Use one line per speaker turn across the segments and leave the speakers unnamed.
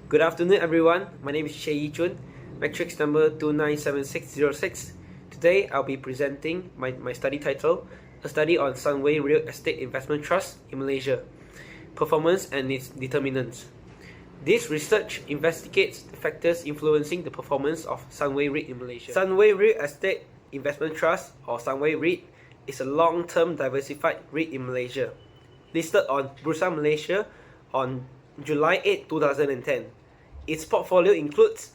Good afternoon, everyone. My name is Chay Chun, matrix number 297606. Today, I'll be presenting my study title, a study on Sunway Real Estate Investment Trust in Malaysia, performance and its determinants. This research investigates the factors influencing the performance of Sunway Reit in Malaysia. Sunway Real Estate Investment Trust, or Sunway Reit, is a long-term diversified REIT in Malaysia, listed on Bwrr Malaysia on July 8, 2010. Its portfolio includes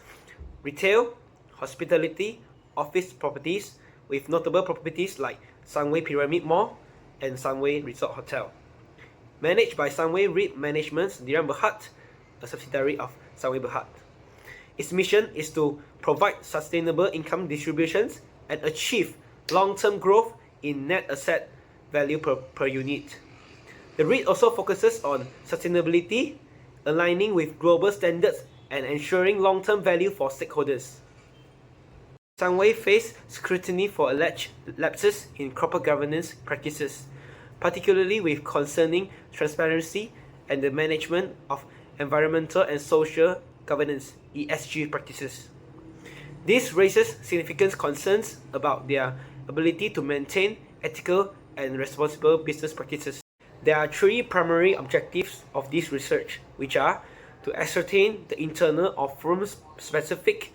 retail, hospitality, office properties, with notable properties like Sunway Pyramid Mall and Sunway Resort Hotel. Managed by Sunway REIT Management's Bwrr, a subsidiary of Sunway Bwrr. Its mission is to provide sustainable income distributions and achieve long-term growth in net asset value per unit. The REIT also focuses on sustainability, aligning with global standards and ensuring long-term value for stakeholders. Sunway faced scrutiny for alleged lapses in corporate governance practices, particularly with concerning transparency and the management of environmental and social governance (ESG) practices. This raises significant concerns about their ability to maintain ethical and responsible business practices. There are three primary objectives of this research, which are to ascertain the internal or firm-specific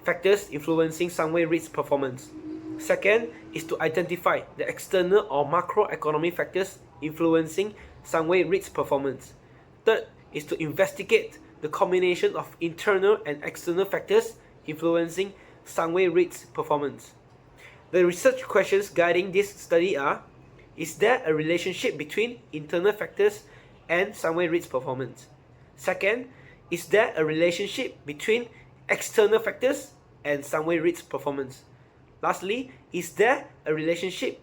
factors influencing Sunway REIT's performance. Second is to identify the external or macroeconomic factors influencing Sunway REIT's performance. Third is to investigate the combination of internal and external factors influencing Sunway REIT's performance. The research questions guiding this study are: is there a relationship between internal factors and Sunway REIT's performance? Second, is there a relationship between external factors and Sunway REIT's performance? Lastly, is there a relationship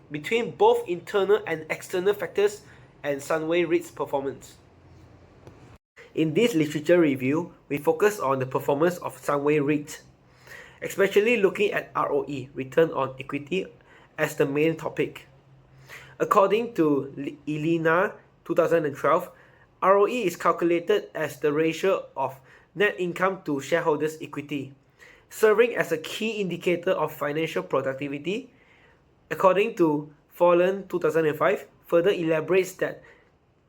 between both internal and external factors and Sunway REIT's performance? In this literature review, we focus on the performance of Sunway REIT, especially looking at ROE, return on equity, as the main topic. According to ELINA 2012, ROE is calculated as the ratio of net income to shareholders' equity, serving as a key indicator of financial productivity. According to Follen 2005, further elaborates that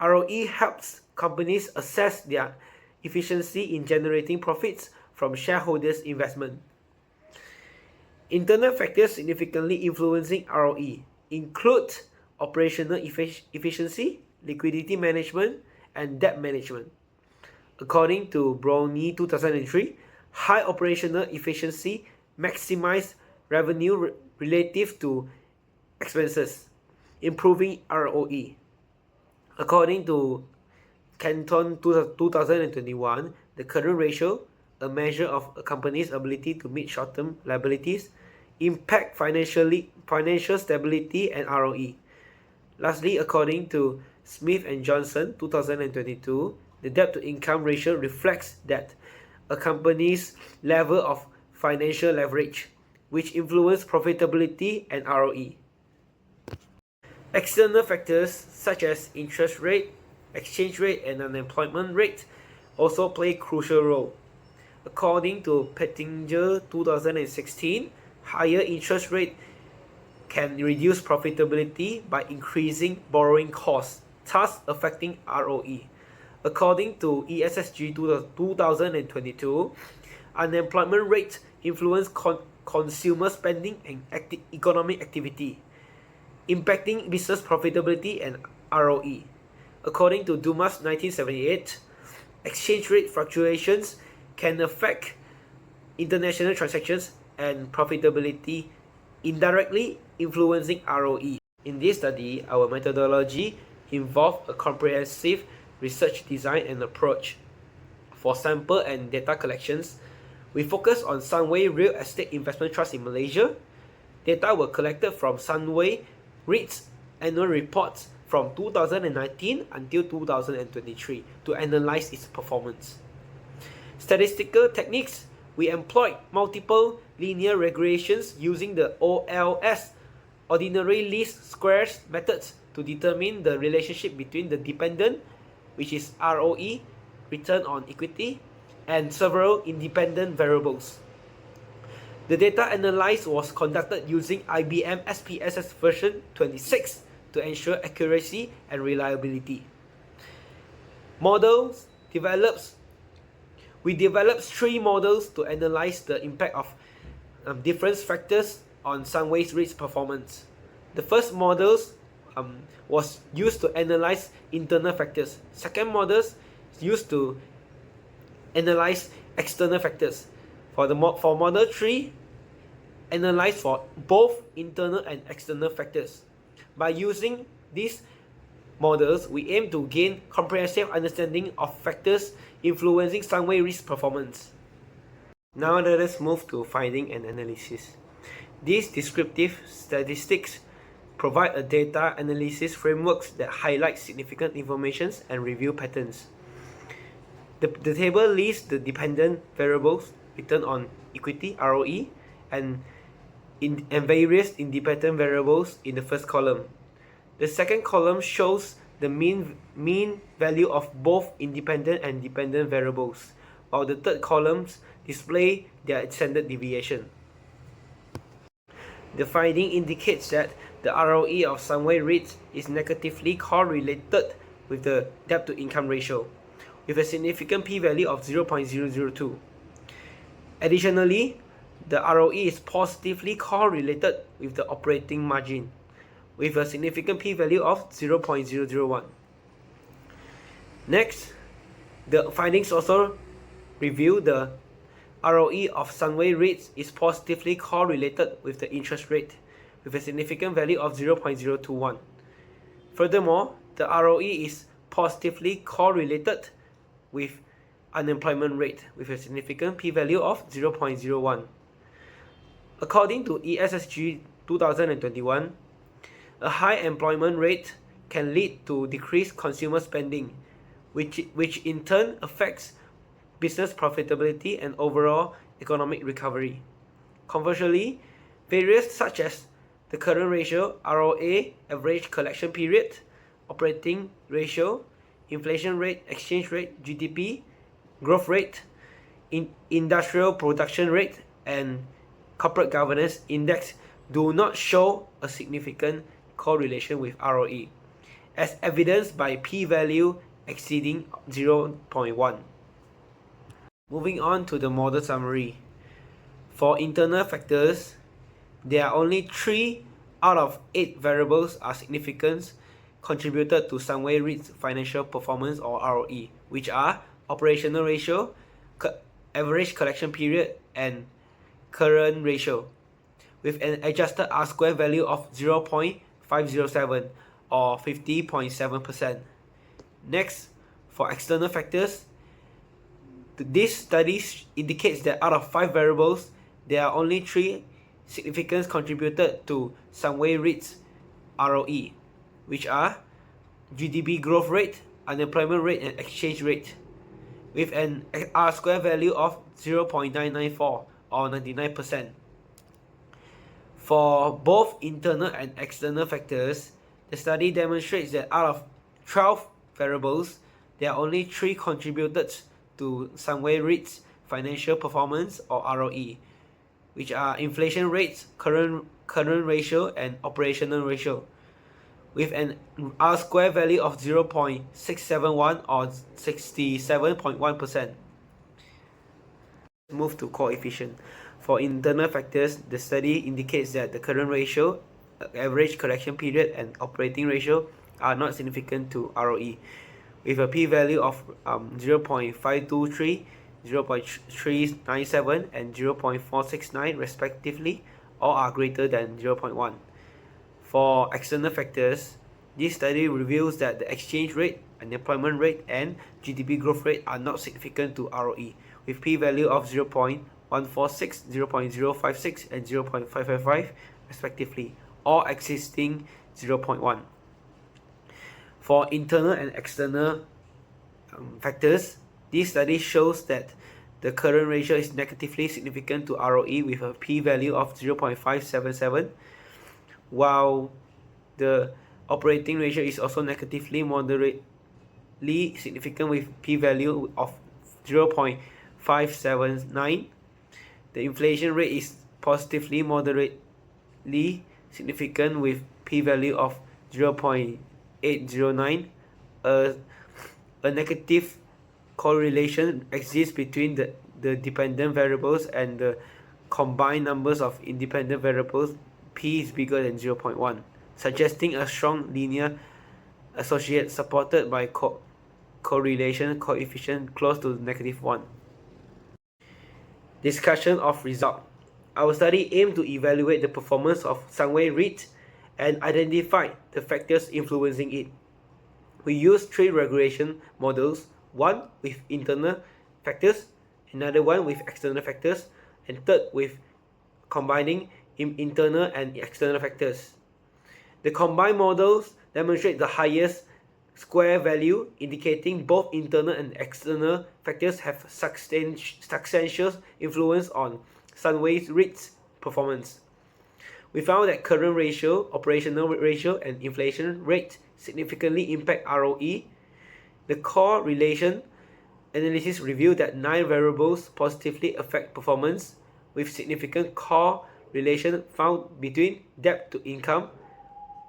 ROE helps companies assess their efficiency in generating profits from shareholders' investment. Internal factors significantly influencing ROE include operational efficiency, liquidity management, and debt management. According to Bwrr 2003, high operational efficiency maximizes revenue relative to expenses, improving ROE. According to Canton 2021, the current ratio, a measure of a company's ability to meet short-term liabilities, impact financial stability and ROE. Lastly, according to Smith and Johnson 2022, the debt-to-income ratio reflects that a company's level of financial leverage, which influence profitability and ROE. External factors such as interest rate, exchange rate, and unemployment rate also play a crucial role. According to Pettinger 2016, higher interest rate can reduce profitability by increasing borrowing costs, thus affecting ROE. According to ESSG 2022, unemployment rate influence consumer spending and economic activity, impacting business profitability and ROE. According to Dumas 1978, exchange rate fluctuations can affect international transactions and profitability, indirectly influencing ROE. In this study, our methodology involved a comprehensive research design and approach. For sample and data collections, we focus on Sunway Real Estate Investment Trust in Malaysia. Data were collected from Sunway REIT's annual reports from 2019 until 2023 to analyze its performance. Statistical techniques: we employed multiple linear regressions using the OLS, ordinary least squares methods, to determine the relationship between the dependent, which is ROE, return on equity, and several independent variables. The data analysis was conducted using IBM SPSS version 26 to ensure accuracy and reliability. We developed 3 models to analyze the impact of different factors on Sunway's REIT's performance. The first model was used to analyze internal factors. Second model is used to analyze external factors. For model 3, analyze for both internal and external factors. By using these models, we aim to gain comprehensive understanding of factors influencing Sunway REIT's performance. Now let us move to finding and analysis. These descriptive statistics provide a data analysis framework that highlights significant information and review patterns. The table lists the dependent variables, return on equity (ROE), and various independent variables in the first column. The second column shows the mean value of both independent and dependent variables, while the third column displays their standard deviation. The finding indicates that the ROE of Sunway REIT is negatively correlated with the debt-to-income ratio, with a significant p-value of 0.002. Additionally, the ROE is positively correlated with the operating margin, with a significant p-value of 0.001. Next, the findings also reveal the ROE of Sunway REIT is positively correlated with the interest rate, with a significant value of 0.021. Furthermore, the ROE is positively correlated with unemployment rate, with a significant p-value of 0.01. According to ESSG 2021, a high employment rate can lead to decreased consumer spending, which in turn affects business profitability and overall economic recovery. Conversely, variables such as the current ratio, ROA, average collection period, operating ratio, inflation rate, exchange rate, GDP, growth rate, industrial production rate, and corporate governance index do not show a significant correlation with ROE, as evidenced by p-value exceeding 0.1. Moving on to the model summary. For internal factors, there are only 3 out of 8 variables are significant contributed to Sunway REIT's financial performance or ROE, which are operational ratio, average collection period, and current ratio, with an adjusted R-square value of 0.507 or 50.7%. Next, for external factors, this study indicates that out of 5 variables, there are only 3 significant contributed to Sunway REIT's ROE, which are GDP growth rate, unemployment rate, and exchange rate, with an R-square value of 0.994 or 99%. For both internal and external factors, the study demonstrates that out of 12 variables, there are only 3 contributed to Sunway REIT's financial performance or ROE, which are inflation rates, current ratio, and operational ratio, with an R-square value of 0.671 or 67.1%. Move to coefficient. For internal factors, the study indicates that the current ratio, average collection period, and operating ratio are not significant to ROE, with a p-value of 0.523, 0.397, and 0.469 respectively, all are greater than 0.1. For external factors, this study reveals that the exchange rate, unemployment rate, and GDP growth rate are not significant to ROE, with p-value of 0.146, 0.056, and 0.555 respectively, all exceeding 0.1. For internal and external factors, this study shows that the current ratio is negatively significant to ROE with a p-value of 0.577, while the operating ratio is also negatively moderate moderately significant with p-value of 0.579. The inflation rate is positively moderately significant with p-value of 0.809. A negative correlation exists between the dependent variables and the combined numbers of independent variables. P is bigger than 0.1, suggesting a strong linear associate supported by correlation coefficient close to -1. Discussion of result. Our study aimed to evaluate the performance of Sunway Reit and identify the factors influencing it. We used 3 regression models, one with internal factors, another one with external factors, and third with combining internal and external factors. The combined models demonstrate the highest square value, indicating both internal and external factors have substantial influence on Sunway Reit's performance. We found that current ratio, operational ratio, and inflation rate significantly impact ROE. The correlation analysis revealed that 9 variables positively affect performance, with significant correlation found between debt to income,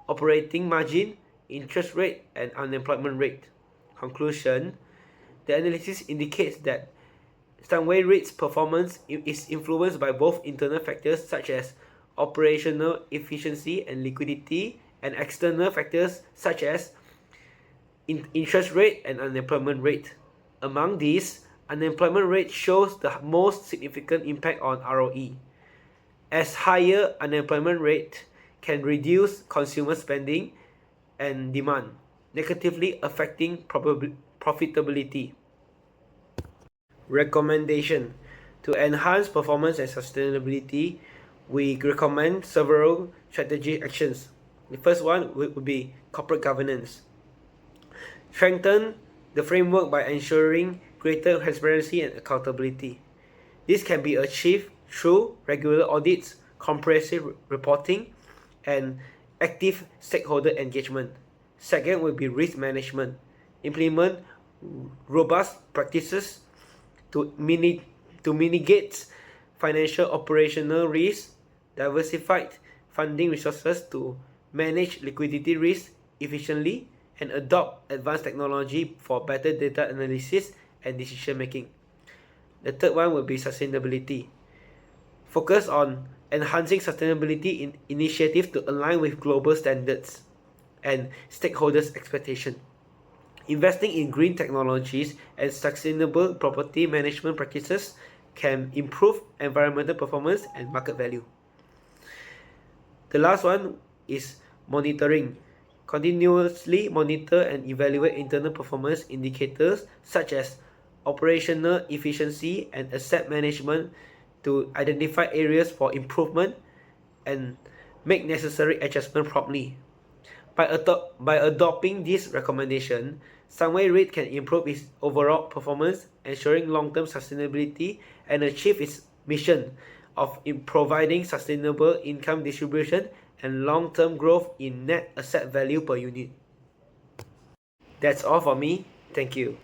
operating margin, interest rate, and unemployment rate. Conclusion: the analysis indicates that Sunway Reit's performance is influenced by both internal factors such as operational efficiency and liquidity, and external factors such as interest rate and unemployment rate. Among these, unemployment rate shows the most significant impact on ROE, as higher unemployment rate can reduce consumer spending and demand, negatively affecting profitability. Recommendation: to enhance performance and sustainability, we recommend several strategic actions. The first one would be corporate governance. Strengthen the framework by ensuring greater transparency and accountability. This can be achieved through regular audits, comprehensive reporting, and active stakeholder engagement. Second will be risk management. Implement robust practices to mitigate financial operational risk, diversified funding resources to manage liquidity risk efficiently, and adopt advanced technology for better data analysis and decision making. The third one will be sustainability. Focus on enhancing sustainability initiatives to align with global standards and stakeholders' expectations. Investing in green technologies and sustainable property management practices can improve environmental performance and market value. The last one is monitoring. Continuously monitor and evaluate internal performance indicators such as operational efficiency and asset management to identify areas for improvement and make necessary adjustment promptly. By adopting this recommendation, Sunway Reit can improve its overall performance, ensuring long-term sustainability, and achieve its mission of providing sustainable income distribution and long-term growth in net asset value per unit. That's all for me. Thank you.